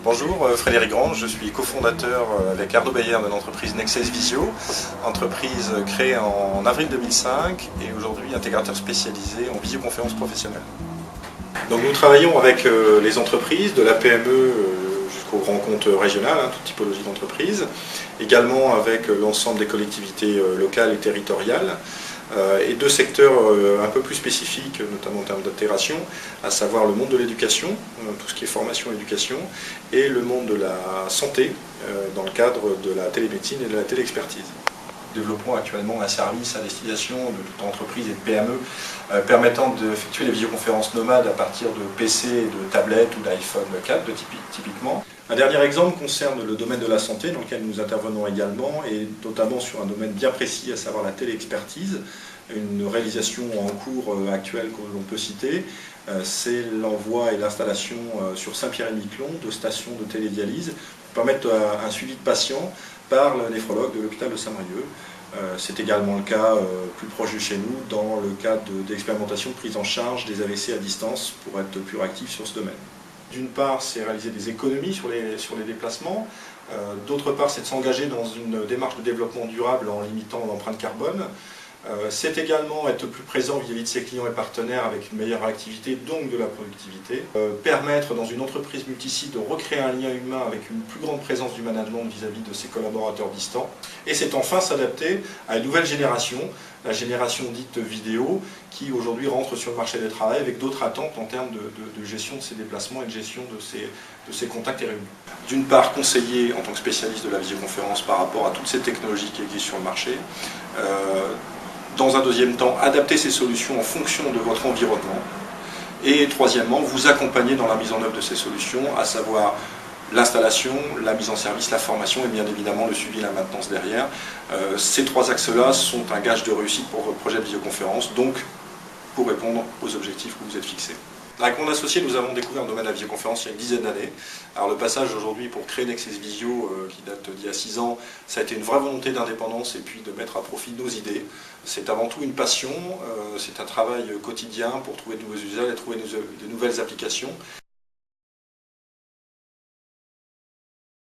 Bonjour, Frédéric Grange, je suis cofondateur avec Arnaud Bayer de l'entreprise Nexes Visio, entreprise créée en avril 2005 et aujourd'hui intégrateur spécialisé en visioconférence professionnelle. Donc nous travaillons avec les entreprises, de la PME jusqu'au grand compte régional, toute typologie d'entreprise, également avec l'ensemble des collectivités locales et territoriales, et deux secteurs un peu plus spécifiques, notamment en termes d'intégration, à savoir le monde de l'éducation, tout ce qui est formation et éducation, et le monde de la santé, dans le cadre de la télémédecine et de la téléexpertise. Nous développons actuellement un service à destination de toute entreprise et de PME permettant d'effectuer des visioconférences nomades à partir de PC, de tablettes ou d'iPhone 4 typiquement. Un dernier exemple concerne le domaine de la santé dans lequel nous intervenons également et notamment sur un domaine bien précis, à savoir la téléexpertise. Une réalisation en cours actuelle que l'on peut citer, c'est l'envoi et l'installation sur Saint-Pierre-et-Miquelon de stations de télédialyse pour permettre un suivi de patients par le néphrologue de l'hôpital de Saint-Brieuc. C'est également le cas plus proche de chez nous dans le cadre d'expérimentation de prise en charge des AVC à distance pour être plus réactif sur ce domaine. D'une part, c'est réaliser des économies sur les déplacements. D'autre part, c'est de s'engager dans une démarche de développement durable en limitant l'empreinte carbone. C'est également être plus présent vis-à-vis de ses clients et partenaires avec une meilleure activité, donc de la productivité. Permettre dans une entreprise multisite de recréer un lien humain avec une plus grande présence du management vis-à-vis de ses collaborateurs distants. Et c'est enfin s'adapter à une nouvelle génération, la génération dite vidéo, qui aujourd'hui rentre sur le marché du travail avec d'autres attentes en termes de gestion de ses déplacements et de gestion de ses contacts et réunions. D'une part, conseiller en tant que spécialiste de la visioconférence par rapport à toutes ces technologies qui existent sur le marché. Dans un deuxième temps, adapter ces solutions en fonction de votre environnement. Et troisièmement, vous accompagner dans la mise en œuvre de ces solutions, à savoir l'installation, la mise en service, la formation et bien évidemment le suivi et la maintenance derrière. Ces trois axes-là sont un gage de réussite pour votre projet de visioconférence, donc pour répondre aux objectifs que vous êtes fixés. Avec mon associé, nous avons découvert le domaine de la visioconférence il y a une dizaine d'années. Alors le passage aujourd'hui pour créer Nexes Visio, qui date d'il y a 6 ans, ça a été une vraie volonté d'indépendance et puis de mettre à profit nos idées. C'est avant tout une passion, c'est un travail quotidien pour trouver de nouveaux usages et trouver de nouvelles applications.